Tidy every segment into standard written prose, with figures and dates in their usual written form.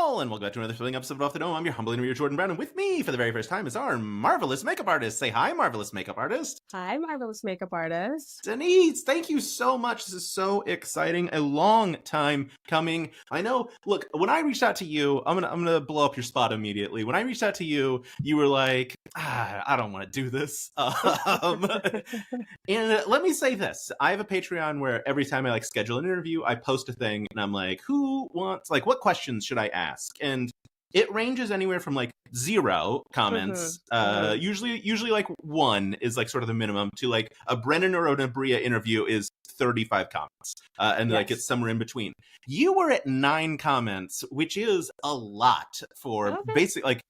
all, and welcome back to another thrilling episode of Off the Dome. I'm your humble interviewer, Jordan Brown, and with me for the very first time is our marvelous makeup artist. Say hi, marvelous makeup artist. Hi, marvelous makeup artist. Denise, thank you so much. This is so exciting. A long time coming. I know, look, when I reached out to you, I'm gonna blow up your spot immediately. When I reached out to you, you were like, I don't want to do this. And let me say this. I have a Patreon where every time I schedule an interview, I post a thing and I'm like, who wants, what questions should I ask? And it ranges anywhere from 0 comments, usually 1 is sort of the minimum, to a Brennan or an Aabria interview is 35 comments, and Yes. it's somewhere in between. You were at 9 comments, which is a lot for basically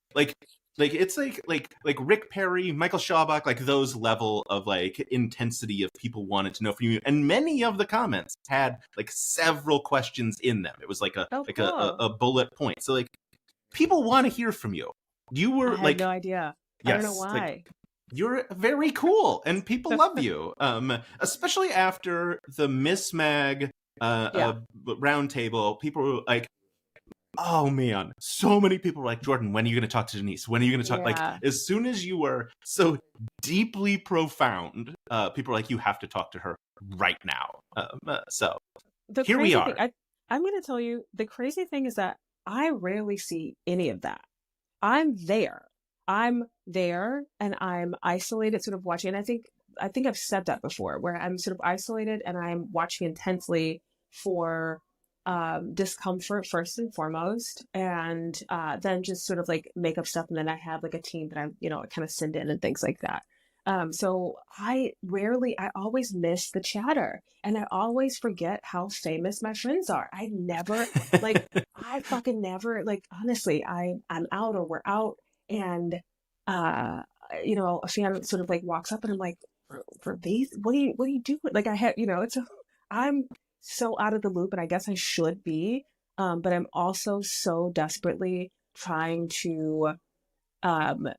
it's like Rick Perry, Michael Schawbach, those level of intensity of people wanted to know from you, and many of the comments had several questions in them. It was a bullet point. So people want to hear from you. You were I had no idea. Yes, I don't know why. You're very cool, and people love you. Especially after the Miss Mag roundtable, people were like, oh man, so many people were like, Jordan, when are you going to talk to Denise? When are you going to talk? Yeah. As soon as you were so deeply profound, people were like, you have to talk to her right now. So here we are. I'm going to tell you, the crazy thing is that I rarely see any of that. I'm there and I'm isolated, sort of watching. And I think I've said that before, where I'm sort of isolated and I'm watching intensely for discomfort first and foremost, and then just sort of makeup stuff. And then I have a team that I kind of send in and things like that. So I always miss the chatter, and I always forget how famous my friends are. I never, I fucking never, honestly, I'm out or we're out, and, a fan sort of walks up and I'm like, for these, what do you do? I'm so out of the loop, and I guess I should be, but I'm also so desperately trying to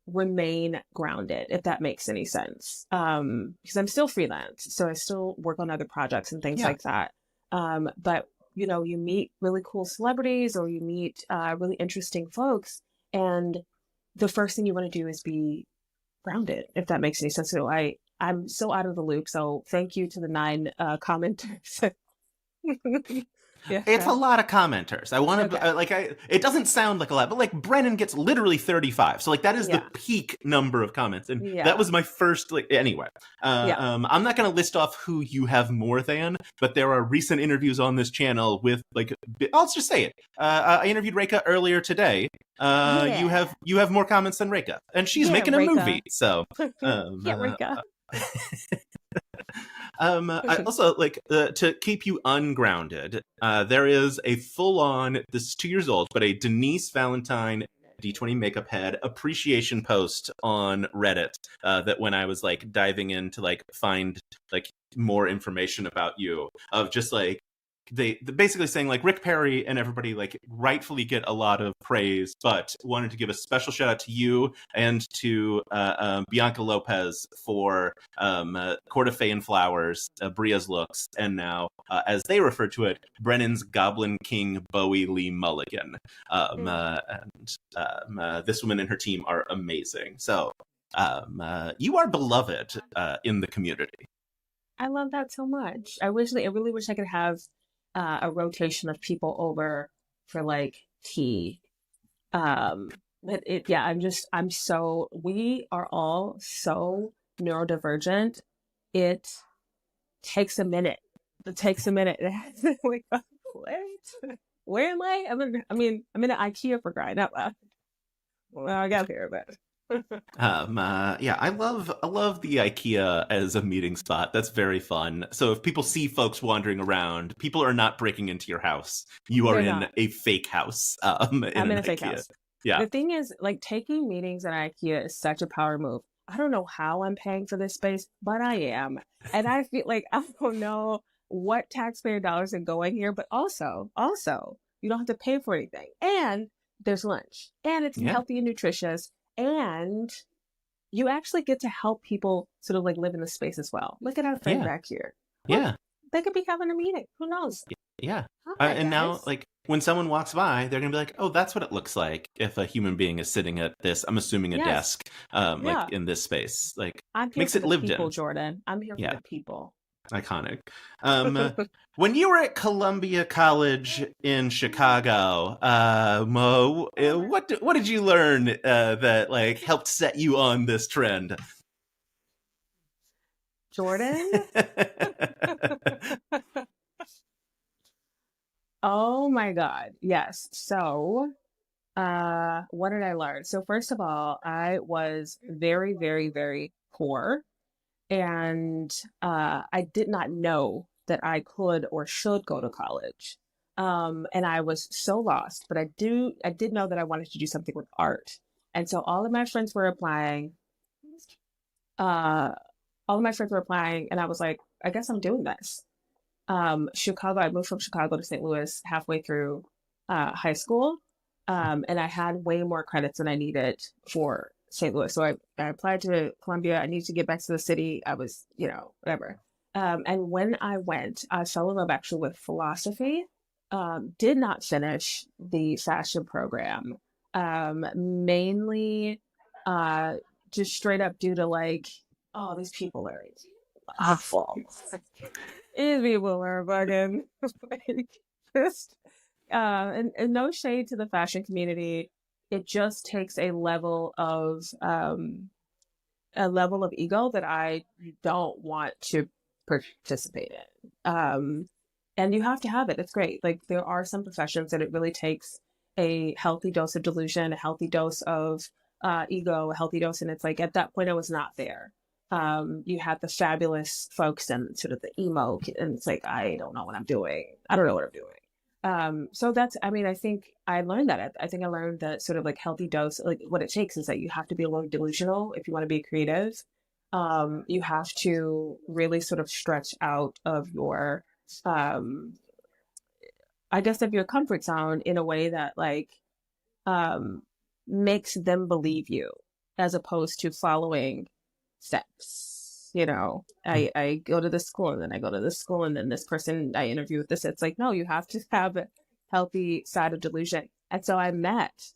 remain grounded, if that makes any sense, because I'm still freelance, so I still work on other projects and things like that, but you meet really cool celebrities, or you meet really interesting folks, and the first thing you want to do is be grounded, if that makes any sense. So I'm so out of the loop, so thank you to the 9 commenters. Yeah. It's a lot of commenters. I want to it doesn't sound like a lot, but Brennan gets literally 35. So that is the peak number of comments. And that was my first, anyway. I'm not going to list off who you have more than, but there are recent interviews on this channel with I'll just say it. I interviewed Reka earlier today. You have more comments than Reka, and she's making a movie. So Reka. I also to keep you ungrounded. There is a full-on, this is 2 years old, but a Denise Valentine D20 makeup head appreciation post on Reddit that when I was diving in to find more information about you, of just they basically saying Rick Perry and everybody rightfully get a lot of praise, but wanted to give a special shout out to you and to Bianca Lopez for Court of Fey and Flowers, Bria's looks, and now as they refer to it, Brennan's Goblin King Bowie Lee Mulligan. And this woman and her team are amazing. So you are beloved in the community. I love that so much. I really wish I could have a rotation of people over for tea. But we are all so neurodivergent. It takes a minute. What? Where am I? I'm in an IKEA, for crying out loud. Well, I got here, but I love the IKEA as a meeting spot. That's very fun. So if people see folks wandering around, people are not breaking into your house. You are in a fake house. I'm in a fake house. Yeah. The thing is, taking meetings at IKEA is such a power move. I don't know how I'm paying for this space, but I am. And I feel I don't know what taxpayer dollars are going here, but also, you don't have to pay for anything. And there's lunch. And it's healthy and nutritious. And you actually get to help people sort of live in the space as well. Look at our friend back here. Yeah. They could be having a meeting. Who knows? Yeah. Hi, and guys. now when someone walks by, they're gonna be like, "Oh, that's what it looks like if a human being is sitting at this." I'm assuming a Yes. desk, like Yeah. in this space, like I'm here makes for it the lived people, in. Jordan. I'm here for Yeah, the people. iconic. When you were at Columbia College in Chicago, what did you learn that like helped set you on this trend? Jordan? Oh my God. Yes. So, what did I learn? So first of all, I was very, very, very poor. And I did not know that I could or should go to college. And I was so lost, but I did know that I wanted to do something with art. And so all of my friends were applying. Uh, all of my friends were applying, and I was like, I guess I'm doing this. Chicago, I moved from Chicago to St. Louis halfway through high school. And I had way more credits than I needed for St. Louis. So I applied to Columbia. I needed to get back to the city. I was, whatever. And when I went, I fell in love actually with philosophy. Did not finish the fashion program, mainly just straight up due to like, oh, these people are awful. These people are fucking like just and no shade to the fashion community. It just takes a level of ego that I don't want to participate in. And you have to have it. It's great. Like there are some professions that it really takes a healthy dose of delusion, a healthy dose of ego, a healthy dose, and it's like at that point I was not there. You had the fabulous folks and sort of the emo, and it's like I don't know what I'm doing. I don't know what I'm doing. So that's, I mean, I think I learned that. I think I learned that sort of like healthy dose, like what it takes is that you have to be a little delusional if you want to be creative. You have to really sort of stretch out of your, um, I guess, of your comfort zone in a way that like, um, makes them believe you as opposed to following steps. I go to this school and then I go to this school and then this person I interview with this. It's like, no, you have to have a healthy side of delusion. And so I met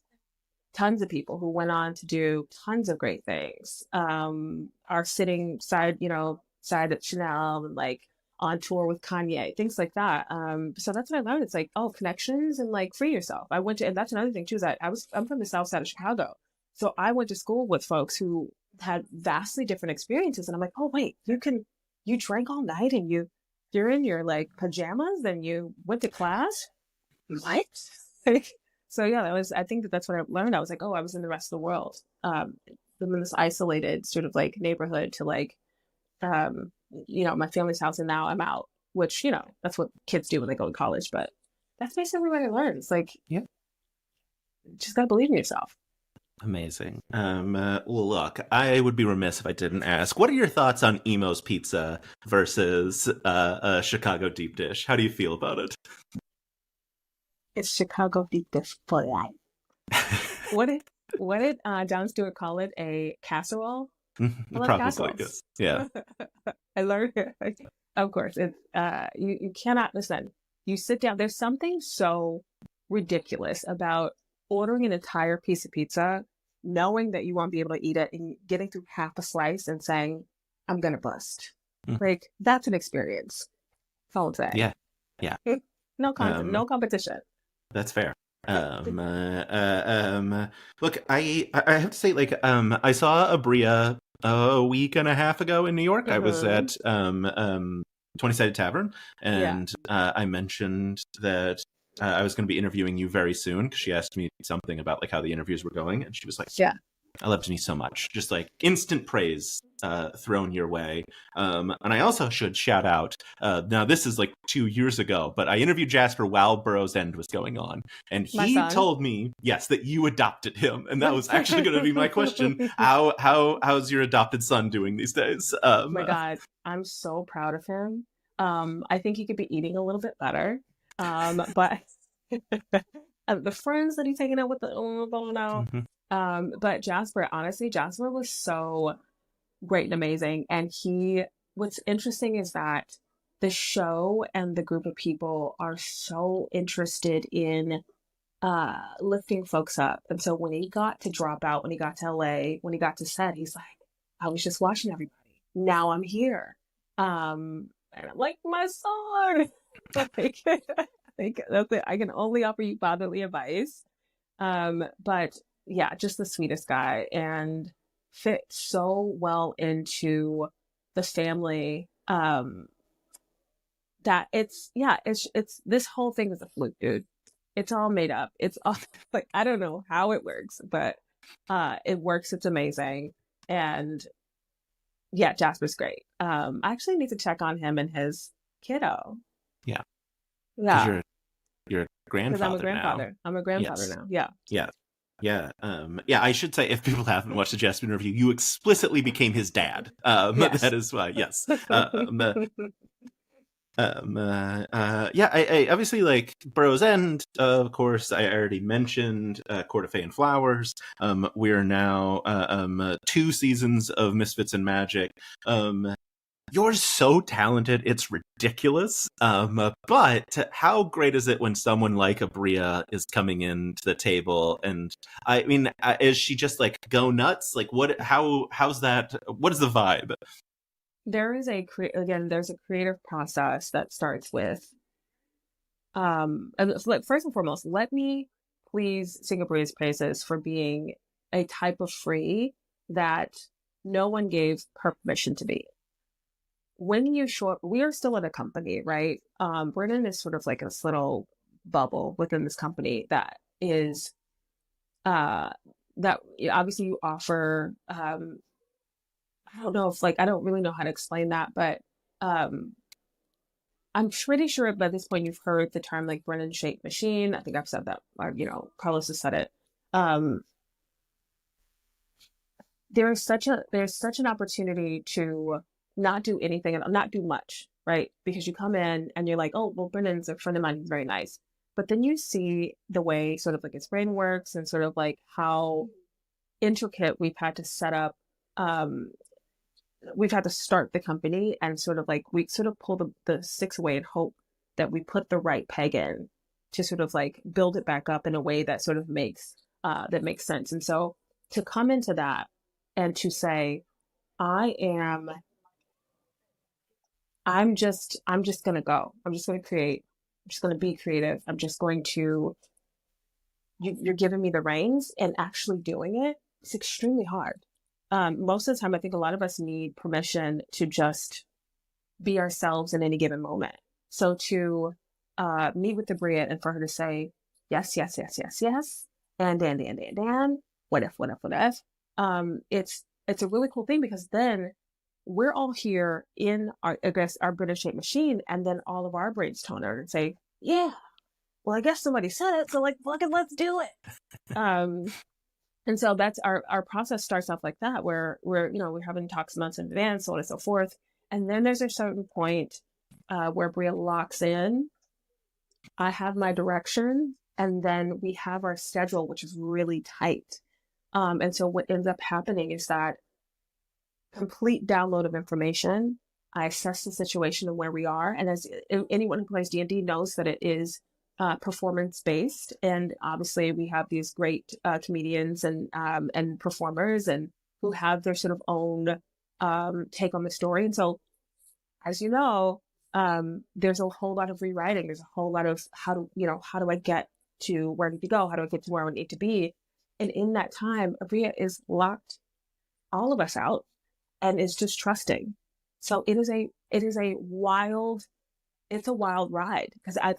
tons of people who went on to do tons of great things. Are sitting side at Chanel and like on tour with Kanye, things like that. So that's what I learned. It's like, oh, connections and like free yourself. And that's another thing too, is that I'm from the South Side of Chicago. So I went to school with folks who had vastly different experiences. And I'm like, oh, wait, you drank all night and you're in your like pajamas and you went to class. What? Like, so yeah, I think that's what I learned. I was like, oh, I was in the rest of the world. I'm in this isolated sort of like neighborhood to like, my family's house, and now I'm out, which, that's what kids do when they go to college. But that's basically what I learned. It's like, Yeah. Just gotta believe in yourself. Amazing. Well, look, I would be remiss if I didn't ask, what are your thoughts on Emo's Pizza versus a Chicago deep dish? How do you feel about it? It's Chicago deep dish for life. What did Jon Stewart call it? A casserole? I love Probably, casseroles. yes. Yeah. I learned it. Of course, it's you cannot listen. You sit down. There's something so ridiculous about ordering an entire piece of pizza, knowing that you won't be able to eat it, and getting through half a slice and saying, "I'm gonna bust." Like that's an experience. That's all I'm saying. Yeah. No competition. That's fair. Look, I have to say, like, I saw Aabria a week and a half ago in New York. I was at 20-Sided Tavern, and I mentioned that I was going to be interviewing you very soon because she asked me something about like how the interviews were going, and she was like, Yeah. I loved me so much. Just like instant praise thrown your way. And I also should shout out, now this is like 2 years ago, but I interviewed Jasper while Burrow's End was going on. And he told me, yes, that you adopted him. And that was actually going to be my question. How's your adopted son doing these days? Oh my God, I'm so proud of him. I think he could be eating a little bit better. But the friends that he's hanging out with, but Jasper was so great and amazing. And what's interesting is that the show and the group of people are so interested in lifting folks up. And so when he got to drop out, when he got to LA, when he got to set, he's like, I was just watching everybody. Now I'm here. And I'm like, my son. Like, that's it. I can only offer you fatherly advice. But yeah, just the sweetest guy and fit so well into the family. That it's this whole thing is a fluke, dude. It's all made up. It's all like, I don't know how it works, but it works. It's amazing. And yeah, Jasper's great. I actually need to check on him and his kiddo. Yeah. Yeah. You're a grandfather. Because I'm a grandfather. Now. I'm a grandfather now. Yeah. Yeah. Yeah. I should say, if people haven't watched the Jasper interview, you explicitly became his dad. Yes. That is why. Yes. I obviously like Burrow's End, of course. I already mentioned Court of Fey and Flowers. We are now 2 seasons of Misfits and Magic. You're so talented, it's ridiculous. But how great is it when someone like Aabria is coming into the table? And I mean, is she just like go nuts? Like, how's that? What is the vibe? There's a creative process that starts with, and first and foremost, let me please sing Aabria's praises for being a type of free that no one gave her permission to be. When you show up, we are still in a company, right? Brennan is sort of like this little bubble within this company that is, that obviously you offer, I don't know if I don't really know how to explain that, but I'm pretty sure by this point you've heard the term like Brennan shaped machine. I think I've said that, or, Carlos has said it. There's such an opportunity to not do anything and not do much, right? Because you come in and you're like, oh, well, Brennan's a friend of mine, he's very nice. But then you see the way sort of like his brain works and sort of like how intricate we've had to set up, we've had to start the company, and sort of like we sort of pull the sticks away and hope that we put the right peg in to sort of like build it back up in a way that sort of makes sense. And so to come into that and to say, I'm just going to go. I'm just going to create. I'm just going to be creative. I'm just going to, you're giving me the reins, and actually doing it. It's extremely hard. Most of the time, I think a lot of us need permission to just be ourselves in any given moment. So to meet with Aabria and for her to say, yes, yes, yes, yes, yes, and what if, it's a really cool thing, because then we're all here in our British shaped machine, and then all of our brains tone out and say, yeah, well, I guess somebody said it, so like, fucking let's do it. And so that's our process starts off like that, where we're having talks months in advance, so on and so forth. And then there's a certain point where Bria locks in. I have my direction, and then we have our schedule, which is really tight. And so what ends up happening is that complete download of information. I assess the situation and where we are. And as anyone who plays D&D knows that it is performance based. And obviously we have these great comedians and performers and who have their sort of own take on the story. And so, as you know, there's a whole lot of rewriting. There's a whole lot of how do I get to where I need to go? How do I get to where I need to be? And in that time, Aabria is locked all of us out and is just trusting. So it's a wild ride, because I'd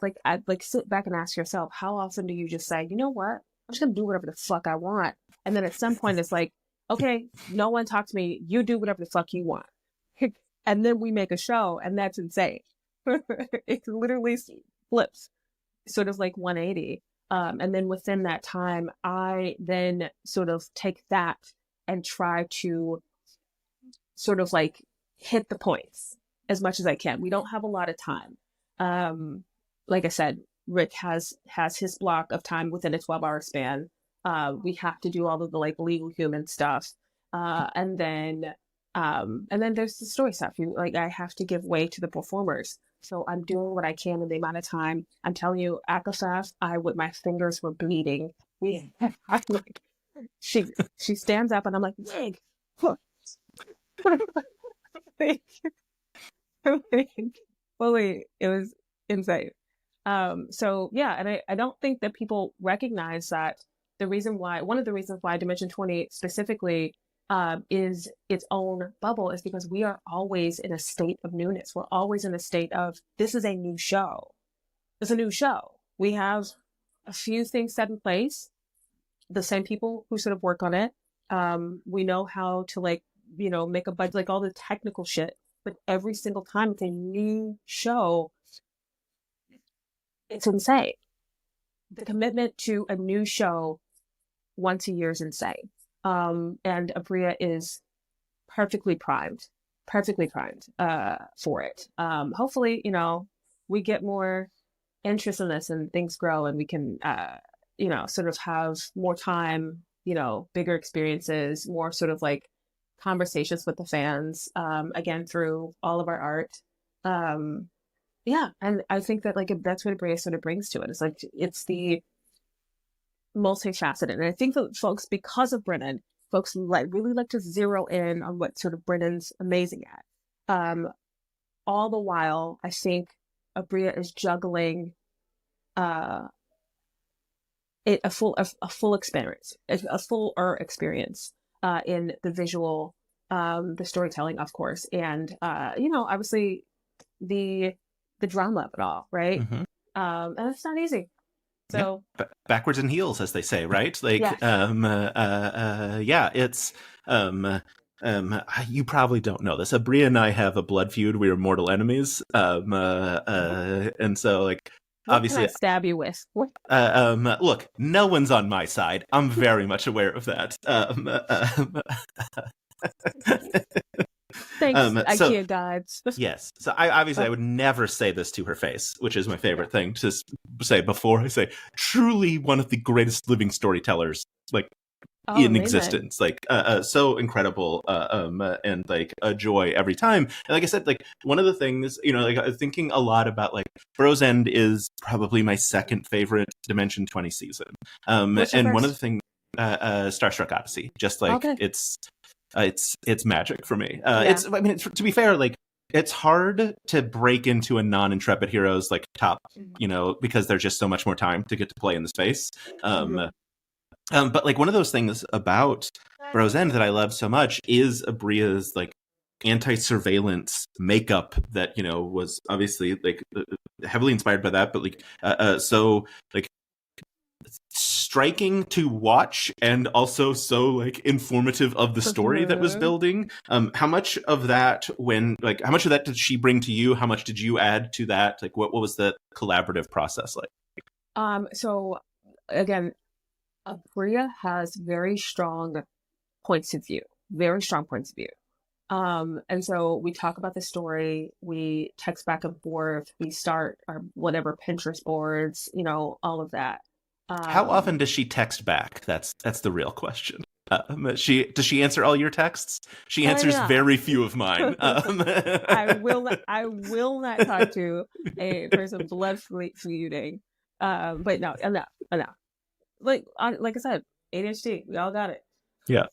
like sit back and ask yourself, how often do you just say, you know what, I'm just gonna do whatever the fuck I want, and then at some point it's like, okay, no one talk to me, you do whatever the fuck you want, and then we make a show, and that's insane. It literally flips, sort of like 180, and then within that time, I then sort of take that and try to sort of like hit the points as much as I can. We don't have a lot of time. Like I said, Rick has his block of time within a 12-hour span. We have to do all of the like legal human stuff. And then there's the story stuff. I have to give way to the performers. So I'm doing what I can in the amount of time. I'm telling you, Akasaf, my fingers were bleeding. I'm like, she stands up and I'm like, Wig. Fully, it was insane. So yeah, and I don't think that people recognize that one of the reasons why Dimension 20 specifically is its own bubble is because we are always in a state of newness. We're always in a state of, this is a new show. It's a new show. We have a few things set in place, the same people who sort of work on it. We know how to make a budget, like all the technical shit, but every single time it's a new show, it's insane. The commitment to a new show once a year is insane. And Aabria is perfectly primed for it. Hopefully, we get more interest in this and things grow and we can, sort of have more time, bigger experiences, more sort of like conversations with the fans, again, through all of our art. Yeah. And I think that that's what Aabria sort of brings to it. It's like, it's the multifaceted. And I think that folks, because of Brennan, folks really like to zero in on what sort of Brennan's amazing at. All the while, I think Aabria is juggling a full experience, a fuller experience in the visual, the storytelling, of course, and obviously the drama of it all, right? Mm-hmm. And it's not easy. So backwards and heels, as they say, right? Like, yes. Yeah, it's you probably don't know this. Aabria and I have a blood feud. We are mortal enemies. And so like, what obviously, can I stab you with? Look, no one's on my side. I'm very much aware of that. Thanks, IKEA gods. Yes. So I would never say this to her face, which is my favorite thing to say before I say truly one of the greatest living storytellers in existence. So incredible, and like a joy every time. And like I said, like one of the things, thinking a lot about like Bros End is probably my second favorite Dimension 20 season. And one of the things, Starstruck Odyssey, just like it's magic for me. To be fair, like it's hard to break into a non-Intrepid Heroes like top, because there's just so much more time to get to play in the space. But like one of those things about Bros End that I love so much is Abria's like anti-surveillance makeup that was obviously like heavily inspired by that, but like so like striking to watch and also so like informative of the story that was building. How much of that did she bring to you? How much did you add to that? Like what was the collaborative process like? So again, Aabria has very strong points of view. And so we talk about the story, we text back and forth, we start our whatever Pinterest boards, all of that. How often does she text back? That's the real question. Does she answer all your texts? She answers very few of mine. I will not talk to a person blood feuding. But no, enough. Like I said, ADHD, we all got it. Yeah,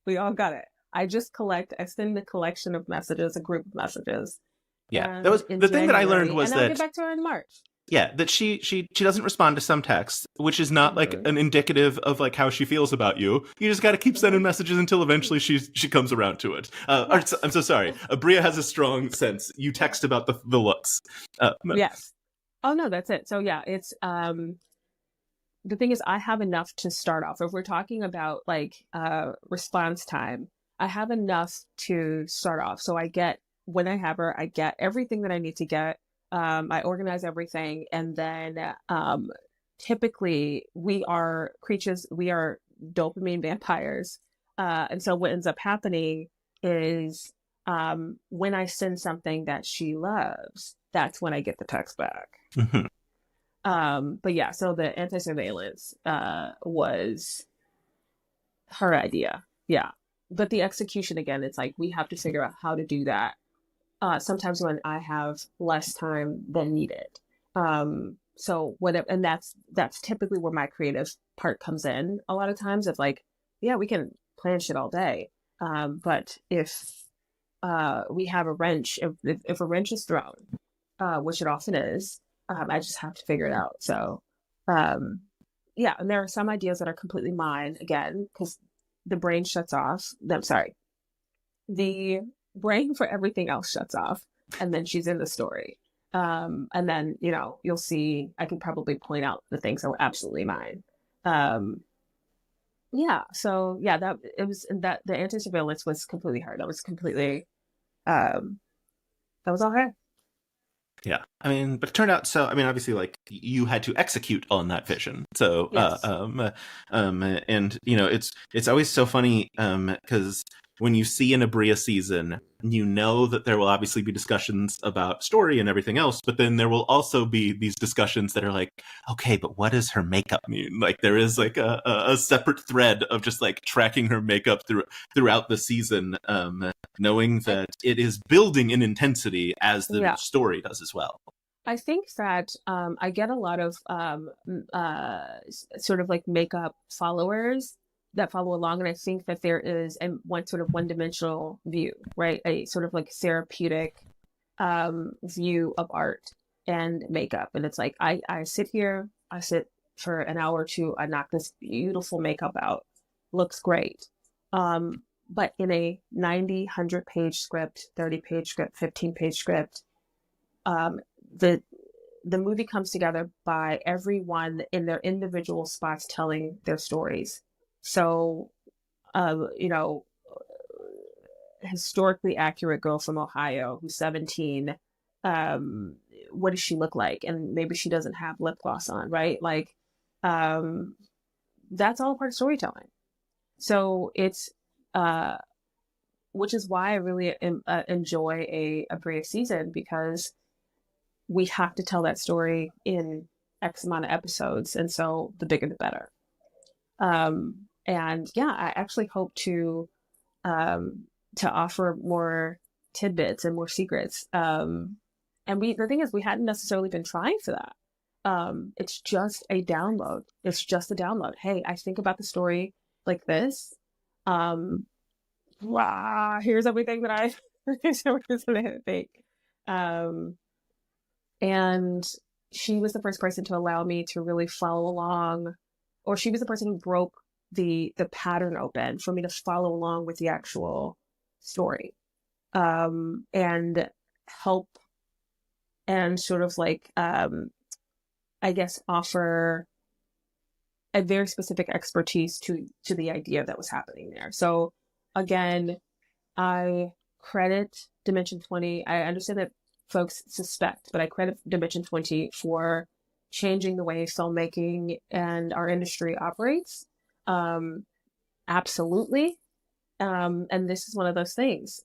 we all got it. I send a collection of messages, a group of messages. Yeah, that was the thing that I learned was and I'll get back to her in March. Yeah, that she doesn't respond to some texts, which is not like an indicative of like how she feels about you. You just got to keep sending messages until eventually she comes around to it. I'm so sorry. Aabria has a strong sense. You text about the looks. Yes. Oh no, that's it. So yeah, it's the thing is I have enough to start off. If we're talking about like response time, I have enough to start off. So when I have her, I get everything that I need to get. I organize everything, and then typically we are dopamine vampires, and so what ends up happening is when I send something that she loves, that's when I get the text back. Mm-hmm. But yeah, so the anti-surveillance was her idea, yeah. But the execution, again, it's like we have to figure out how to do that sometimes when I have less time than needed. So whatever, and that's typically where my creative part comes in. A lot of times, it's like, yeah, we can plan shit all day, but if we have a wrench, if a wrench is thrown, which it often is, I just have to figure it out. So, um, yeah, and there are some ideas that are completely mine again because the brain shuts off. I'm sorry, the brain for everything else shuts off, and then she's in the story. And then you'll see. I can probably point out the things that were absolutely mine. Um, yeah. So yeah, that it was that the anti surveillance was completely her. That was completely um, that was all her. Yeah, I mean, but it turned out so. I mean, obviously, like you had to execute on that vision. So, Yes. and it's always so funny, because when you see an Aabria season, you know that there will obviously be discussions about story and everything else, but then there will also be these discussions that are like, okay, but what does her makeup mean? Like there is like a separate thread of just like tracking her makeup throughout the season, knowing I, that it is building in intensity as the yeah. story does as well. I think that I get a lot of sort of like makeup followers that follow along, and I think that there is a one sort of one-dimensional view, right? A sort of like therapeutic view of art and makeup, and it's like I sit here, I sit for an hour or two, I knock this beautiful makeup out, looks great. But in a 90 100 page script, 30 page script, 15 page script, um, the the movie comes together by everyone in their individual spots telling their stories. So, uh, you know, historically accurate girl from Ohio who's 17. Um, what does she look like? And maybe she doesn't have lip gloss on, right? Like, um, that's all part of storytelling. So it's, uh, which is why I really enjoy a Brea season because we have to tell that story in X amount of episodes. And so the bigger the better. And yeah, I actually hope um, to offer more tidbits and more secrets. And the thing is, we hadn't necessarily been trying for that. It's just a download. It's just a download. Hey, I think about the story like this. Um, here's everything that here's everything that I think. Um, and she was the first person to allow me to really follow along, or she was the person who broke the pattern open for me to follow along with the actual story, and help and sort of like I guess offer a very specific expertise to the idea that was happening there. So again, I credit Dimension 20. I understand that folks suspect, but I credit Dimension 20 for changing the way filmmaking and our industry operates. Um, absolutely. And this is one of those things.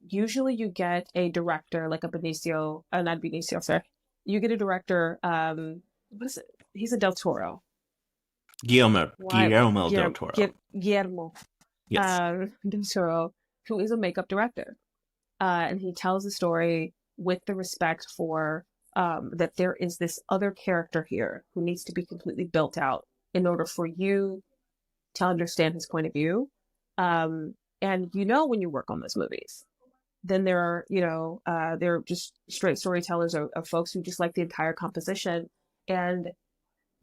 Usually you get a director like a Benicio, not Benicio, sorry. You get a director, what is it? He's a Del Toro. Why? Guillermo del Toro. Guillermo Yes. Del Toro, who is a makeup director. And he tells the story with the respect for that there is this other character here who needs to be completely built out in order for you to understand his point of view. And when you work on those movies, then there are they're just straight storytellers of folks who just like the entire composition. And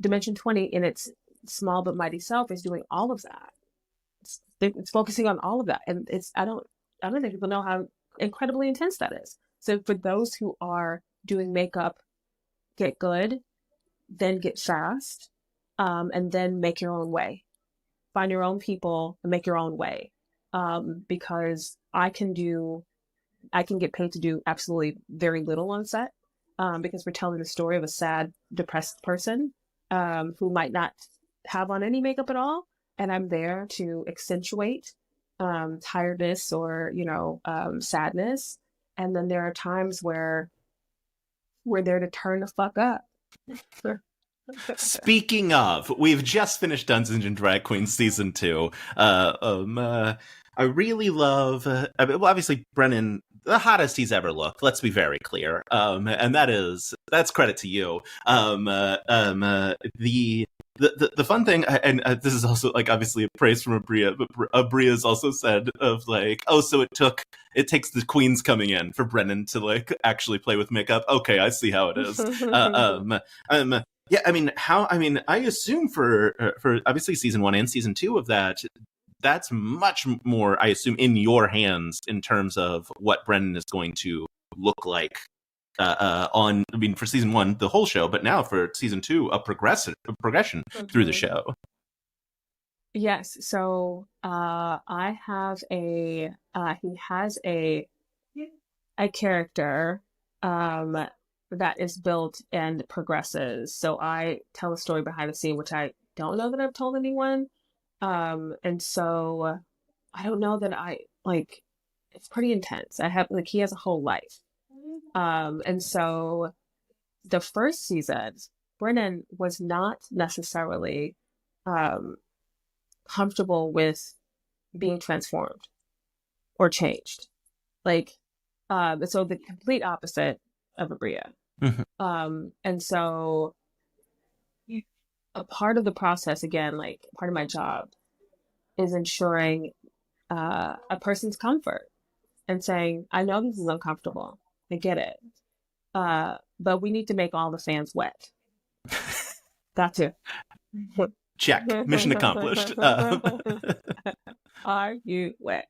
Dimension 20 in its small but mighty self is doing all of that. It's focusing on all of that, and I don't think people know how incredibly intense that is. So for those who are doing makeup, get good, then get fast, and then make your own way. Find your own people and make your own way. Because I can get paid to do absolutely very little on set, because we're telling the story of a sad, depressed person, who might not have on any makeup at all. And I'm there to accentuate tiredness or sadness. And then there are times where we're there to turn the fuck up. Speaking of, we've just finished Dungeons and Drag Queens season 2. I really love. Well, obviously, Brennan. the hottest he's ever looked. Let's be very clear. And that's credit to you. The fun thing, and this is also like obviously a praise from Aabria, but Abria's also said of like, oh, so it takes the queens coming in for Brennan to like actually play with makeup. Okay, I see how it is. Yeah, I assume for obviously season 1 and season 2 of that's much more, I assume, in your hands in terms of what Brennan is going to look like for season 1, the whole show, but now for season 2, a progression through the show. Yes. So I have he has a character that is built and progresses. So I tell a story behind the scene, which I don't know that I've told anyone. And so I don't know that it's pretty intense. He has a whole life. And so the first season, Brennan was not necessarily comfortable with being transformed or changed. So the complete opposite of Aabria. Mm-hmm. And so a part of the process, again, like part of my job is ensuring a person's comfort and saying, I know this is uncomfortable. I get it. But we need to make all the fans wet. That too. Check. Mission accomplished. Are you wet?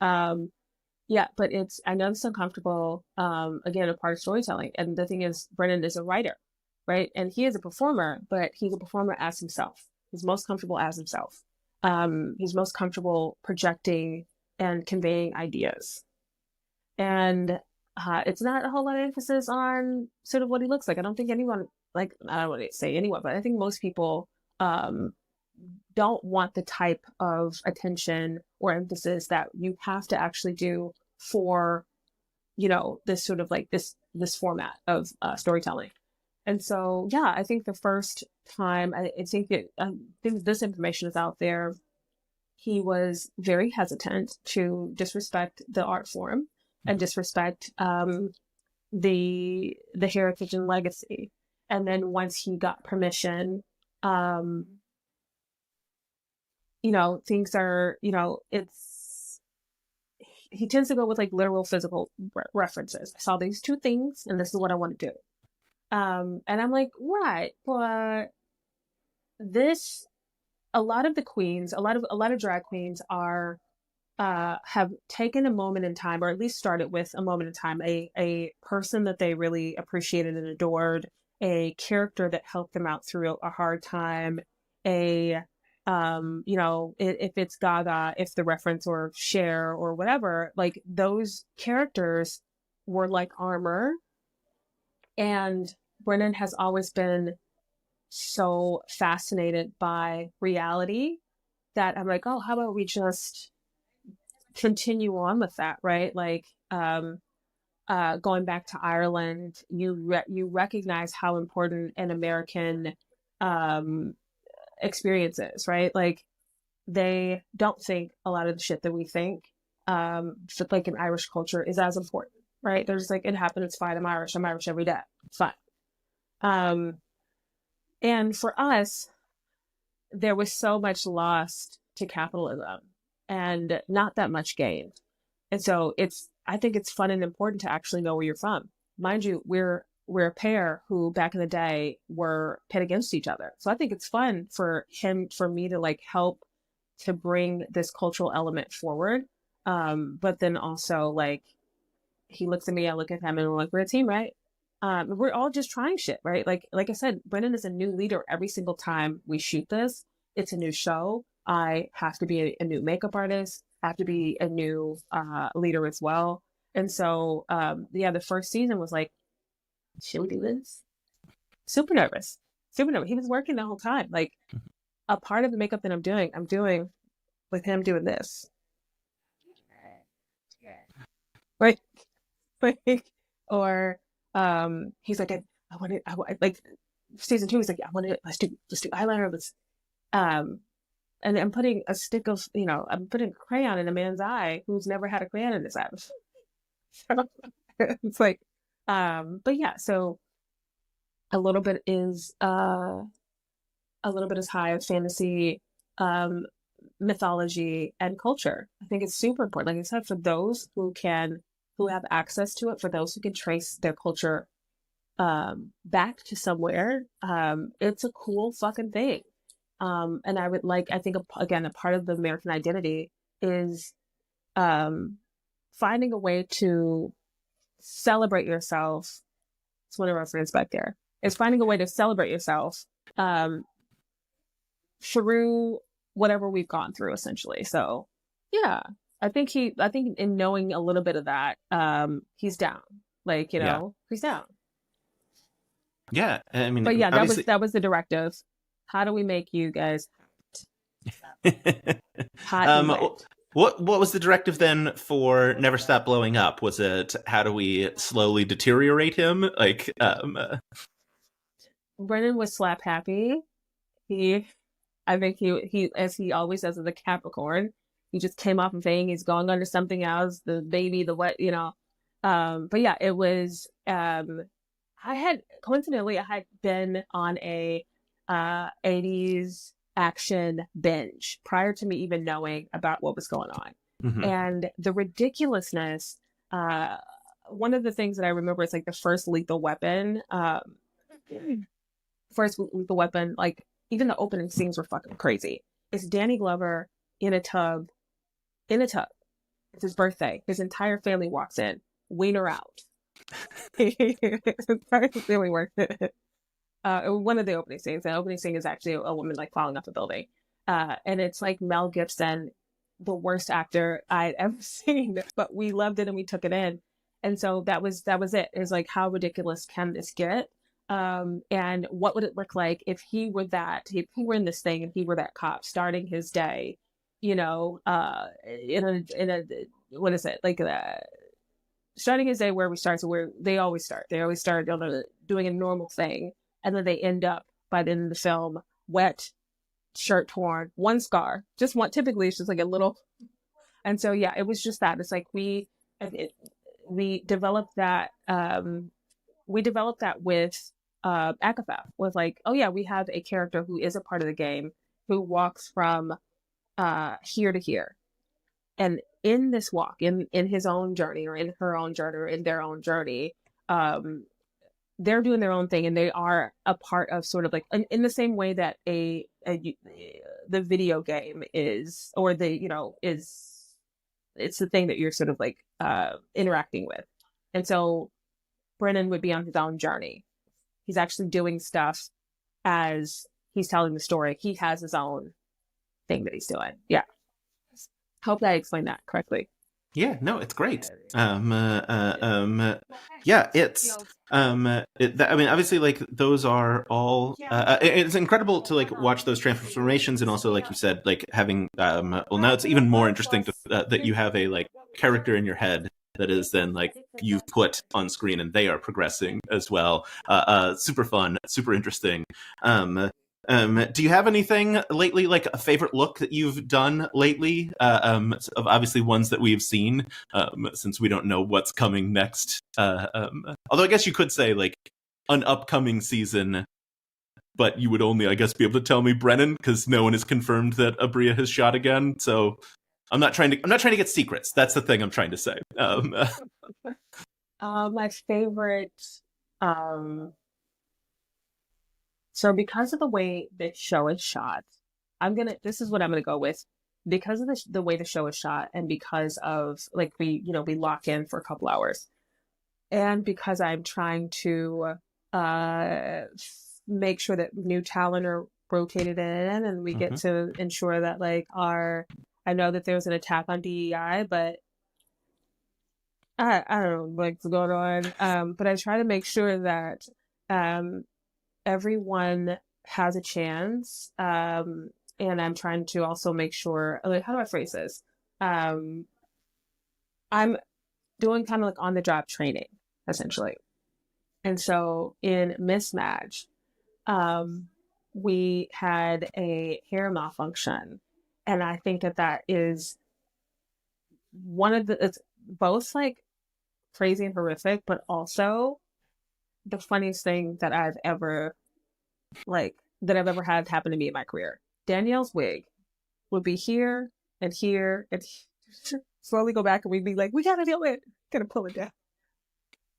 Yeah, but I know it's uncomfortable. Again, a part of storytelling. And the thing is, Brennan is a writer, right? And he is a performer, but he's a performer as himself. He's most comfortable as himself. He's most comfortable projecting and conveying ideas. And it's not a whole lot of emphasis on sort of what he looks like. I don't think anyone, I don't want to say anyone, but I think most people don't want the type of attention or emphasis that you have to actually do for, this sort of like this format of storytelling. And so, yeah, I think the first time, I think this information is out there, he was very hesitant to disrespect the art form and disrespect the heritage and legacy. And then once he got permission, things are, he tends to go with like literal physical references. I saw these 2 things and this is what I want to do. And I'm like, right, but a lot of the queens, a lot of drag queens have taken a moment in time, or at least started with a moment in time, a person that they really appreciated and adored, a character that helped them out through a hard time, if it's Gaga, if the reference, or Cher or whatever, like those characters were like armor. And Brennan has always been so fascinated by reality that I'm like, oh, how about we just continue on with that, right? Like, going back to Ireland, you recognize how important an American experience is, right? Like, they don't think a lot of the shit that we think, just like in Irish culture, is as important, right? They're just like, it happened, it's fine. I'm Irish every day, it's fine. And for us, there was so much lost to capitalism and not that much gained. And so I think it's fun and important to actually know where you're from. Mind you, we're a pair who back in the day were pit against each other. So I think it's fun for me to like help to bring this cultural element forward. But then also like, he looks at me, I look at him, and we're like, we're a team, right? We're all just trying shit, right? Like I said, Brennan is a new leader every single time we shoot this. It's a new show. I have to be a new makeup artist. I have to be a new leader as well. And so, the first season was like, should we do this? Super nervous. Super nervous. He was working the whole time. Like, a part of the makeup that I'm doing with him doing this. Right? Or he's like, I like season 2. He's like, let's do eyeliner. And I'm putting a stick of, I'm putting a crayon in a man's eye who's never had a crayon in his eye. So it's like, but yeah, so a little bit is high of fantasy, um, mythology, and culture. I think it's super important. Like I said, for those who have access to it, for those who can trace their culture back to somewhere, it's a cool fucking thing. And I think again, a part of the American identity is um, finding a way to celebrate yourself. It's one of our friends back there. Is finding a way to celebrate yourself um, through whatever we've gone through, essentially. So, yeah, I think in knowing a little bit of that, he's down. Like, Yeah. he's down. Yeah. I mean, But yeah, obviously. that was the directive. How do we make you guys hot and um, wet? what was the directive then for Never Stop Blowing Up? Was it how do we slowly deteriorate him? Like, Brennan was slap happy. He, I think as he always does as a Capricorn, he just came off of saying he's going under something else, the baby, the what, but yeah, it was, I had been on a, 80s action binge prior to me even knowing about what was going on. mhm. And the ridiculousness, uh, one of the things that I remember is like the first Lethal Weapon, like even the opening scenes were fucking crazy. It's Danny Glover in a tub, in a tub. It's his birthday. His entire family walks in, wiener out. His entire family works in. One of the opening scenes. The opening scene is actually a woman like falling off a building, and it's like Mel Gibson, the worst actor I'd ever seen, but we loved it and we took it in, and so that was it. It was like, how ridiculous can this get? And what would it look like if if he were in this thing and he were that cop starting his day, in a what is it like? Starting his day where we start, so where they always start. They always start doing a normal thing, and then they end up by the end of the film wet, shirt torn, one scar, just one. Typically, it's just like a little. And so yeah, it was just that. It's like we developed that. We developed that with Akatha. Was like, oh yeah, we have a character who is a part of the game who walks from here to here, and in this walk, in his own journey or in her own journey or in their own journey, um they're doing their own thing, and they are a part of sort of like in the same way that the video game is, or is, it's the thing that you're sort of like interacting with. And so Brennan would be on his own journey. He's actually doing stuff as he's telling the story. He has his own thing that he's doing. Yeah. Hope that I explained that correctly. Yeah, no, it's great. Yeah, it's I mean, obviously, like those are all. It's incredible to like watch those transformations, and also, like you said, like having. Well, now it's even more interesting that you have a like character in your head that is then like you've put on screen, and they are progressing as well. Super fun, super interesting. Do you have anything lately, like a favorite look that you've done lately? Of obviously ones that we've seen, since we don't know what's coming next. Although I guess you could say like an upcoming season, but you would only, I guess, be able to tell me Brennan because no one has confirmed that Aabria has shot again. So I'm not trying to get secrets. That's the thing I'm trying to say. My favorite. Um, So because of the way the show is shot, this is what I'm gonna go with. Because of the way the show is shot, and because of like we lock in for a couple hours, and because I'm trying to uh make sure that new talent are rotated in, and we get Mhm. to ensure that like I know that there's an attack on DEI, but I don't know what's going on. But I try to make sure that um everyone has a chance. And I'm trying to also make sure, like, how do I phrase this? Um, I'm doing kind of like on the job training, essentially. And so in Mismatch, um, we had a hair malfunction. And I think that is it's both like crazy and horrific, but also the funniest thing that I've ever had happen to me in my career. Danielle's wig would be here and here and slowly go back, and we'd be like, we gotta do it, gotta pull it down.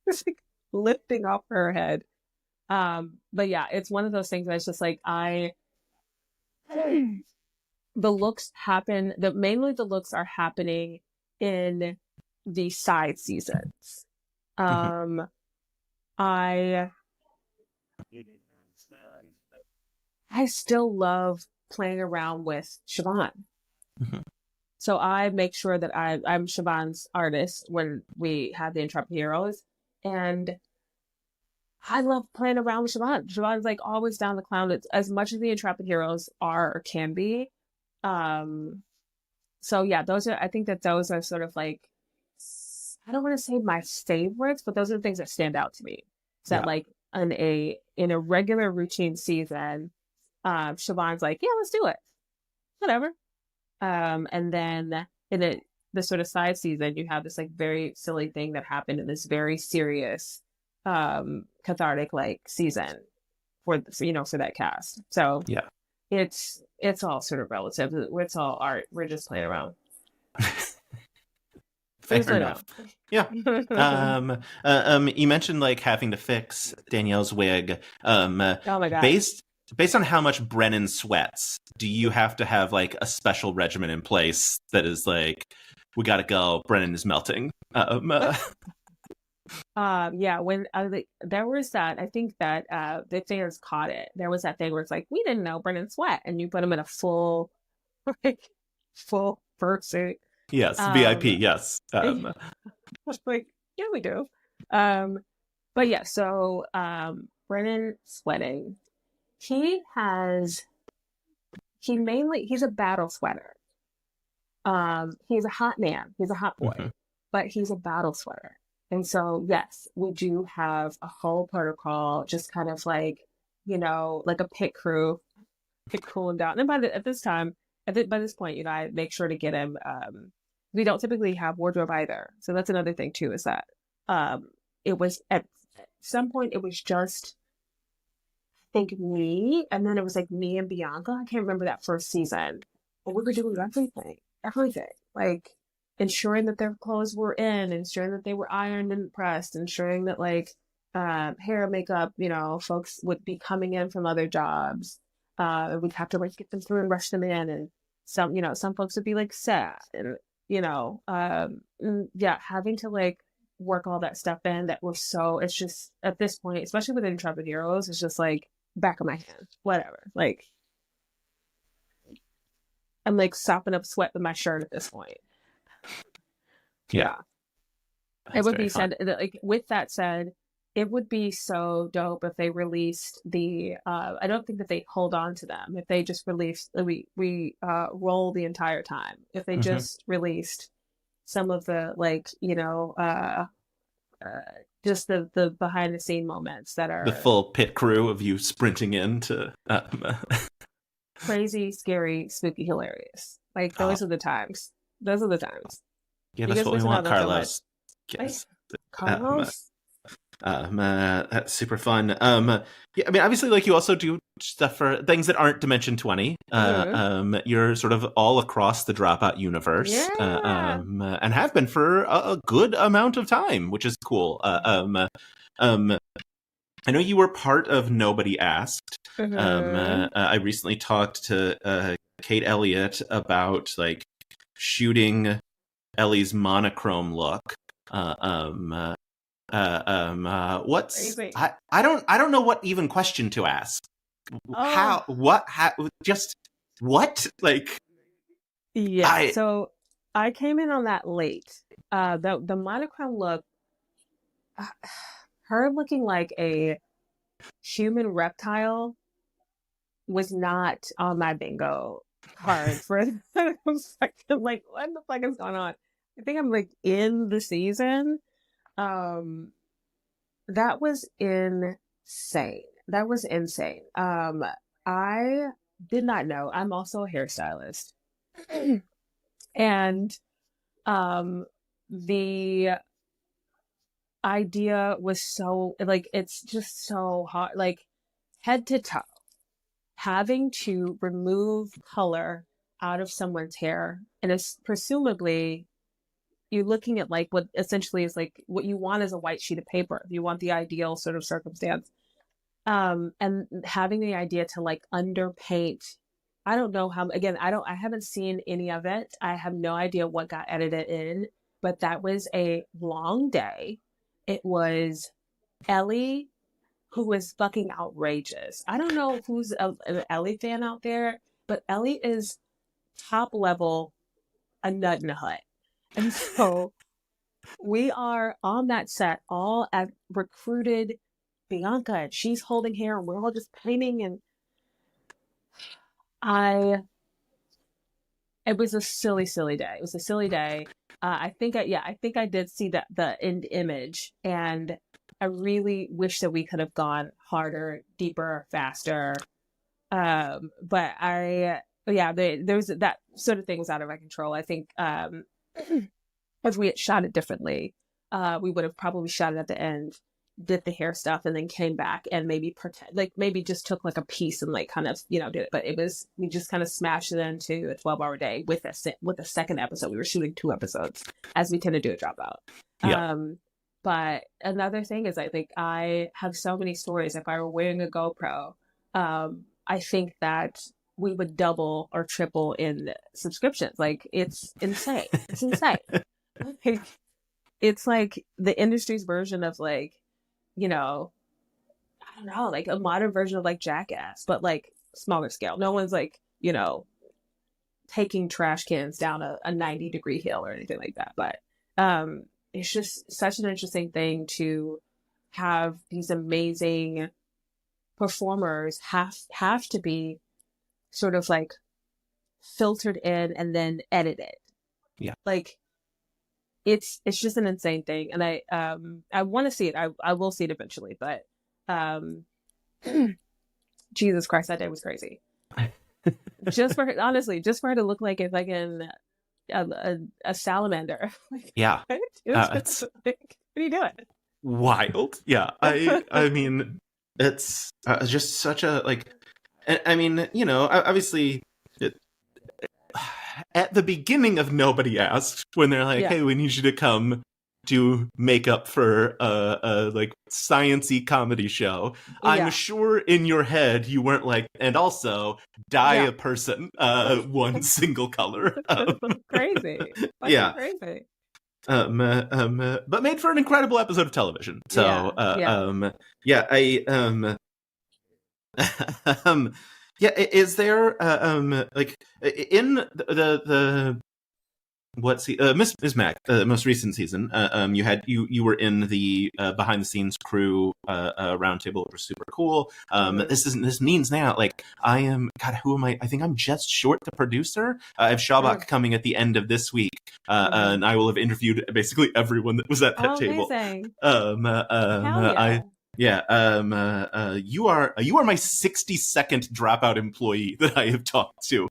It's like lifting off her head. But yeah, it's one of those things that's just like the looks happen. Mainly the looks are happening in the side seasons. Mhm. I I still love playing around with Siobhan. Mhm. So I make sure that I'm Siobhan's artist when we have the Intrepid Heroes. And I love playing around with Siobhan. Siobhan's like always down the clown. It's as much as the Intrepid Heroes are or can be. Um, so yeah, I think that those are sort of like, I don't want to say my favorites, but those are the things that stand out to me. So that Yeah. like in a regular routine season, Siobhan's like, yeah, let's do it. Whatever. And then in the sort of side season, you have this like very silly thing that happened in this very serious, cathartic like season for that cast. So Yeah. it's all sort of relative. It's all art. We're just playing around. We're just Fair playing enough. Yeah. around. You mentioned like having to fix Danielle's wig. Oh my god. Based on how much Brennan sweats, do you have to have like a special regimen in place that is like, we gotta go, Brennan is melting? Yeah, when there was that, I think that the fans caught it. There was that thing where it's like, we didn't know Brennan sweat, and you put him in a full, like, full fur suit. Yes, VIP. Um, Yes. like, yeah, we do. Um, but yeah, so Brennan sweating. He has he's a battle sweater. He's a hot man. He's a hot boy, Mhm. but he's a battle sweater. And so, yes, we do have a whole protocol, just kind of like, like a pit crew, pit cooling down. And by this point, I make sure to get him. We don't typically have wardrobe either, so that's another thing too. Is that um, it was at some point it was just think me, and then it was like me and Bianca. I can't remember that first season, but we were doing everything, like ensuring that their clothes were in, ensuring that they were ironed and pressed, ensuring that like hair and makeup, folks would be coming in from other jobs. We'd have to like get them through and rush them in, and some folks would be like sad, and yeah, having to like work all that stuff in that was so. It's just at this point, especially with Intrepid Heroes, it's just like back of my hand, whatever. Like I'm like sopping up sweat with my shirt at this point. Yeah, Yeah, it that's would very be fun. said. Like with that said, it would be so dope if they released the. I don't think that they hold on to them. If they just released, we roll the entire time. If they Hmm. just released some of the like just the behind the scene moments that The are full pit crew of you sprinting into. crazy, scary, spooky, hilarious. Like Oh, those are the times. Those are the times. give You us guys what we missing want, out on so much. Carlos. Like, Yes. Um, Carlos? that's super fun. Yeah, I mean, obviously, like you also do stuff for things that aren't Dimension 20. Mm-hmm. You're sort of all across the Dropout universe, Yeah. and have been for a good amount of time, which is cool. Um, I know you were part of Nobody Asked. Mm-hmm. I recently talked to Kate Elliott about like shooting Ellie's monochrome look. What's Crazy. I don't know what even question to ask. Oh, How just what like yeah. I So I came in on that late. The monochrome look, uh, her looking like a human reptile was not on my bingo card for I was like, what the fuck is going on? I think I'm like in the season. Um, that was insane. That was insane. I did not know. I'm also a hairstylist. And um the idea was so like, it's just so hard, like head to toe, having to remove color out of someone's hair, and it's presumably you're looking at like what essentially is like what you want is a white sheet of paper. You want the ideal sort of circumstance. And having the idea to like underpaint. I don't know how, again, I haven't seen any of it. I have no idea what got edited in, but that was a long day. It was Ellie, who was fucking outrageous. I don't know who's an Ellie fan out there, but Ellie is top level a nut in a hut. And so we are on that set, all at recruited Bianca, and she's holding hair, and we're all just painting. And it was a silly, silly day. It was a silly day. I think I did see that the end image, and I really wish that we could have gone harder, deeper, faster. But there's that sort of thing was out of my control. I think if we had shot it differently, we would have probably shot it at the end, did the hair stuff, and then came back and maybe pretend, like maybe just took like a piece and like kind of, you know, did it. But we just kind of smashed it into a 12-hour day with a second episode. We were shooting 2 episodes, as we tend to do a Dropout. Yeah. But another thing is, I think I have so many stories. If I were wearing a GoPro, I think that we would double or triple in subscriptions. Like, it's insane. It's insane. Like, it's like the industry's version of like, you know, I don't know, like a modern version of like Jackass, but like smaller scale. No one's like, you know, taking trash cans down a 90-degree hill or anything like that. But it's just such an interesting thing to have these amazing performers have to be sort of like filtered in and then edited. Yeah. Like, it's just an insane thing. And I want to see it. I will see it eventually, but Jesus Christ, that day was crazy. Just for her to look like it's like a salamander. Like, Yeah. it's like, what are you doing? Wild. Yeah. I mean, it's just such a, like, I mean, you know, obviously at the beginning of Nobody Asked, when they're like, hey, we need you to come do makeup for a like science-y comedy show, I'm sure in your head you weren't like, and also dye a person one single color. Crazy. Yeah. Crazy. But made for an incredible episode of television. So is there like in the what's Miss Mac, the most recent season, you were in the behind the scenes crew roundtable, which was super cool. This means now, like, who am I think I'm just short the producer. I have Shawbach coming at the end of this week, and I will have interviewed basically everyone that was at that table. Amazing. You are my 60-second Dropout employee that I have talked to.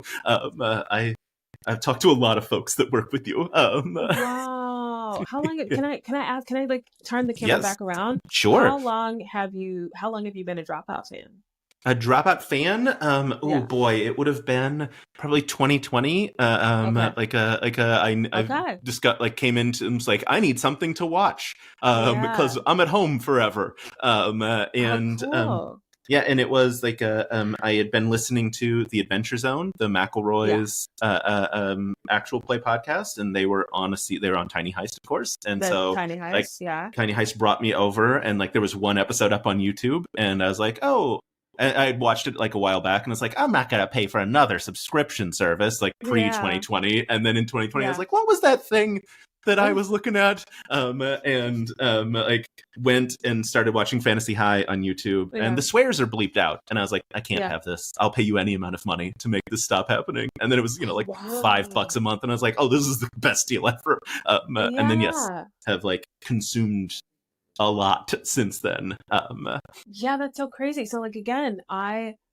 I've talked to a lot of folks that work with you. Wow. How long can I ask, can I like turn the camera back around? Sure. How long have you been a Dropout fan? A Dropout fan? Boy, it would have been probably 2020. I just got like came into and was like, I need something to watch because I'm at home forever. Cool. And it was like I had been listening to The Adventure Zone, the McElroy's actual play podcast, and they were on Tiny Heist, of course. And Tiny Heist brought me over, and like there was one episode up on YouTube, and I was like, oh. And I had watched it like a while back, and I was like, I'm not gonna pay for another subscription service like pre 2020. And then in 2020, I was like, what was that thing that I was looking at? Like went and started watching Fantasy High on YouTube, and the swears are bleeped out, and I was like, I can't have this. I'll pay you any amount of money to make this stop happening. And then it was like $5 a month, and I was like, oh, this is the best deal ever. And then have like consumed a lot since then. That's so crazy. So like, again,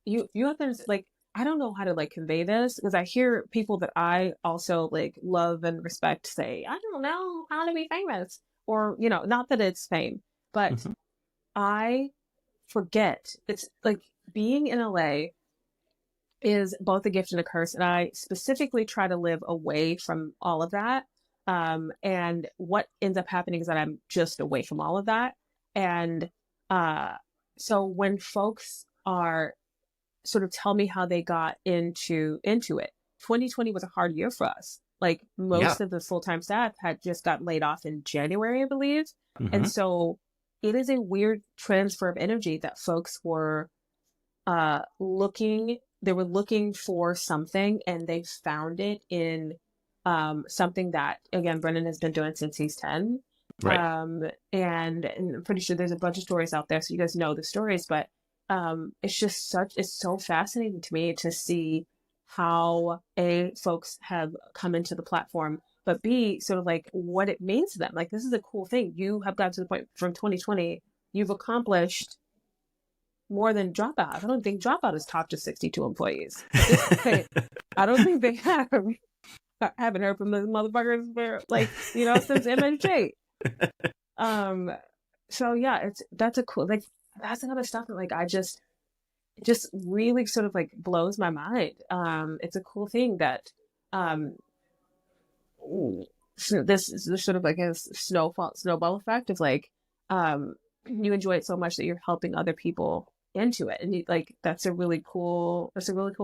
you have to like, I don't know how to like convey this, because I hear people that I also like love and respect say, I don't know how to be famous. or, you know, not that it's fame, but Mhm. I forget. It's like being in LA is both a gift and a curse. And I specifically try to live away from all of that. And what ends up happening is that I'm just away from all of that. And uh, so when folks are sort of tell me how they got into it, 2020 was a hard year for us. Like Yeah. most of the full-time staff had just got laid off in January, I believe. And Hmm. so it is a weird transfer of energy that folks were they were looking for something and they found it in something that, again, Brennan has been doing since he's 10. Right. And I'm pretty sure there's a bunch of stories out there, so you guys know the stories, but it's so fascinating to me to see how A, folks have come into the platform, but B, sort of like what it means to them. Like, this is a cool thing. You have gotten to the point from 2020, you've accomplished more than Dropout. I don't think Dropout has topped to 62 employees at this point. I don't think they have. I haven't heard from the motherfuckers for, like, you know, since MSJ. Um, so yeah, that's a cool, like, that's another stuff that, like, it just really sort of like blows my mind. It's a cool thing that, um, so this is sort of like a snowball effect of like, you enjoy it so much that you're helping other people into it, and like that's a really cool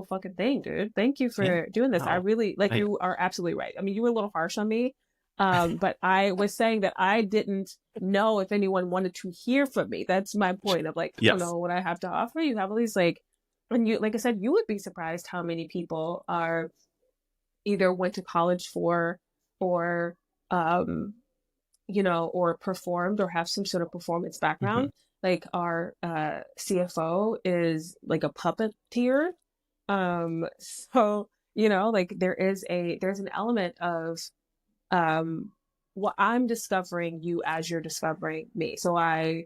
fucking thing, dude. Thank you Yeah. for doing this. I Oh, really like, I you are absolutely right. I mean, you were a little harsh on me, but I was saying that I didn't know if anyone wanted to hear from me. That's my point of like, I don't yes. know what I have to offer. You have all these like, and you, like I said, you would be surprised how many people are either went to college for, or um you know, or performed or have some sort of performance Hmm. background. Like our CFO is like a puppeteer. So, you know, like there's an element of um what I'm discovering you as you're discovering me. So I'm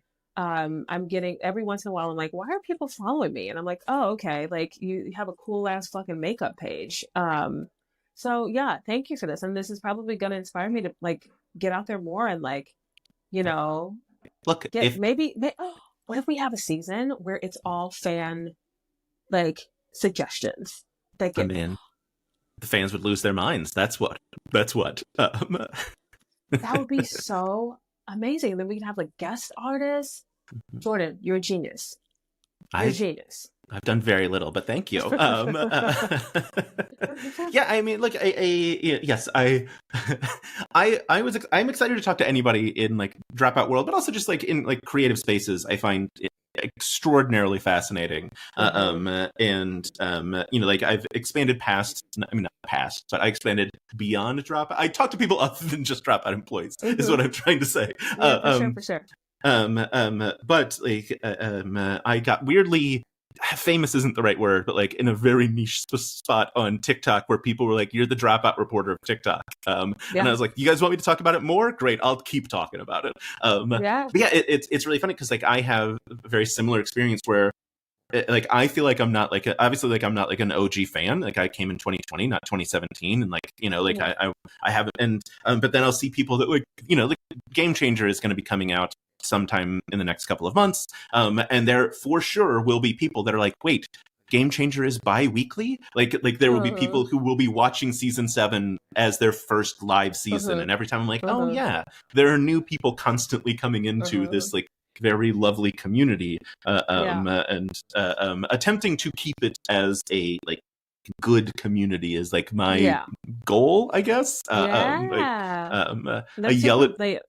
getting, every once in a while I'm like, why are people following me? And I'm like, oh, okay, like you have a cool ass fucking makeup page. So yeah, thank you for this. And this is probably gonna inspire me to like get out there more and like, you know, Look, get if what if we have a season where it's all fan like suggestions that I get, mean, the fans would lose their minds. That's what. That's what. that would be so amazing. And then we can have like guest artists. Jordan, you're a genius. You're a I genius. I've done very little, but thank you. Yeah, I mean, like, yes, I'm excited to talk to anybody in like Dropout world, but also just like in like creative spaces. I find it extraordinarily fascinating, Mhm. and you know, like I've expanded past. I mean, not past, but I expanded beyond Dropout. I talk to people other than just Dropout employees. Is what Mhm. I'm trying to say. Yeah, Uh, for sure, um, for sure. but like I got weirdly famous isn't the right word, but like in a very niche spot on TikTok where people were like, "You're the dropout reporter of TikTok," and I Yeah. was like, "You guys want me to talk about it more? Great, I'll keep talking about it." But Yeah. yeah, it's really funny because like I have a very similar experience where like I feel like I'm not like obviously like I'm not like an OG fan. Like I came in 2020, not 2017, and like you know like Yeah. I haven't. And but then I'll see people that like you know the Game Changer is going to be coming out sometime in the next couple of months, and there for sure will be people that are like, wait. Game Changer is bi-weekly. Like there will be Uh-huh. people who will be watching season 7 as their first live season, Uh-huh. and every time I'm like, oh Uh-huh. yeah, there are new people constantly coming into Uh-huh. this like very lovely community, Yeah. and attempting to keep it as a like good community is like my Yeah. goal, I guess. Yeah. I That's yell super at late.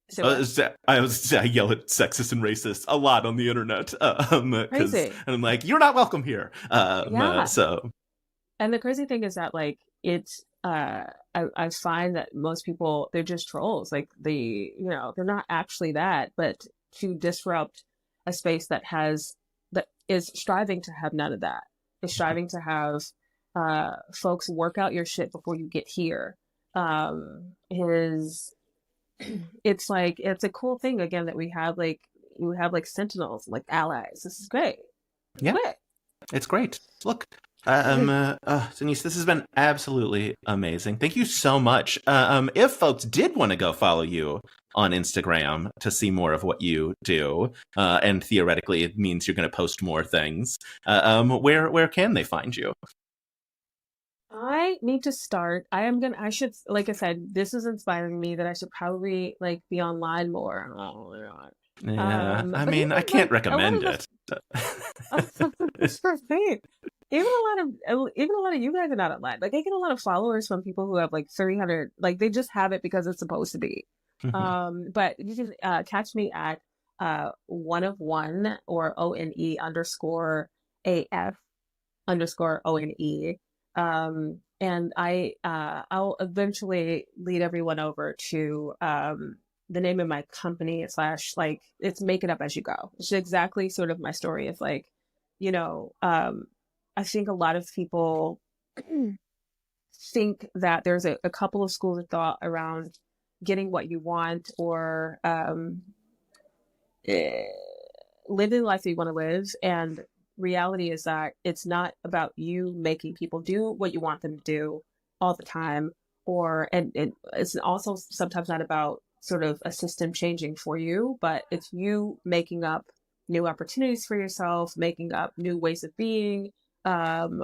Say what? I yell at sexist and racist a lot on the internet, because Crazy. and I'm like, you're not welcome here. Yeah. So And the crazy thing is that like it's I find that most people, they're just trolls. Like you know, they're not actually that, but to disrupt a space that is striving to have none of that. Is striving to have folks work out your shit before you get here. Is it's like it's a cool thing again that we have like sentinels, like allies. This is great. It's yeah, great. it's great. Look, Denise, this has been absolutely amazing. Thank you so much. If folks did want to go follow you on Instagram to see more of what you do, and theoretically it means you're going to post more things, where can they find you? I need to start. I should, like I said, this is inspiring me that I should probably like be online more. Oh my God. Yeah, I But even mean, I can't like a lot recommend of it. that's perfect. Even a lot of you guys are not online. Like I get a lot of followers from people who have like 300, like they just have it because it's supposed to be. Mhm. But you can catch me at one of one or ONE underscore AF underscore ONE. And I'll eventually lead everyone over to the name of my company slash like it's make it up as you go. It's exactly sort of my story. It's like, you know, I think a lot of people think that there's a couple of schools of thought around getting what you want or eh, living the life that you want to live. And reality is that it's not about you making people do what you want them to do all the time. And it's also sometimes not about sort of a system changing for you, but it's you making up new opportunities for yourself, making up new ways of being, um,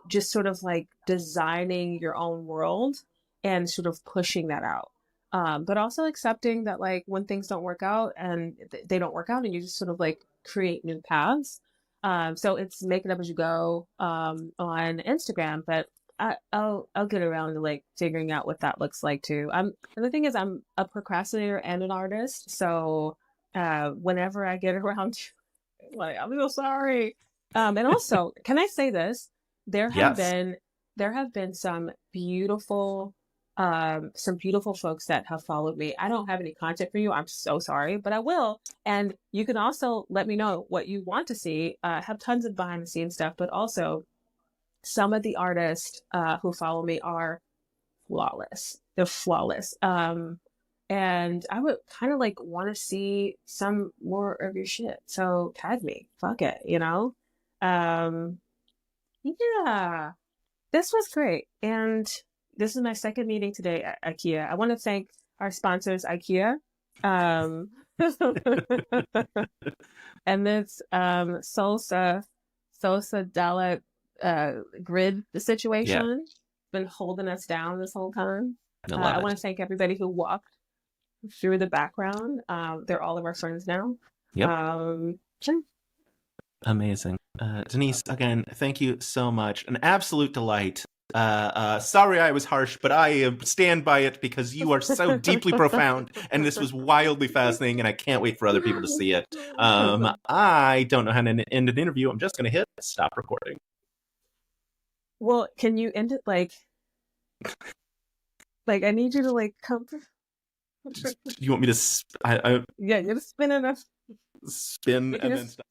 just sort of like designing your own world and sort of pushing that out. But also accepting that like when things don't work out and they don't work out and you just sort of like create new paths. So it's make it up as you go on Instagram, but I'll get around to like figuring out what that looks like too. And the thing is I'm a procrastinator and an artist, so whenever I get around to like I'm so sorry. And also, can I say this? There have Yes. been there have been some beautiful folks that have followed me. I don't have any content for you. I'm so sorry, but I will. And you can also let me know what you want to see. I have tons of behind the scenes stuff, but also some of the artists who follow me are flawless. They're flawless. And I would kind of like want to see some more of your shit. So tag me. Fuck it, you know? Um, yeah, this was great. And this is my second meeting today at IKEA. I want to thank our sponsors, IKEA. Um, and this Sosa Dalla grid Yeah, situation been holding us down this whole time. I I love want it. to thank everybody who walked through the background. They're all of our friends now. Yep. Sure. Amazing. Denise, again, thank you so much. An absolute delight. Sorry I was harsh, but I stand by it because you are so deeply profound, and this was wildly fascinating, and I can't wait for other people to see it. I don't know how to end an interview. I'm just going to hit stop recording. Well, can you end it like I need you to like come. You want me to Yeah, you're spinning us. spin You can and then just stop?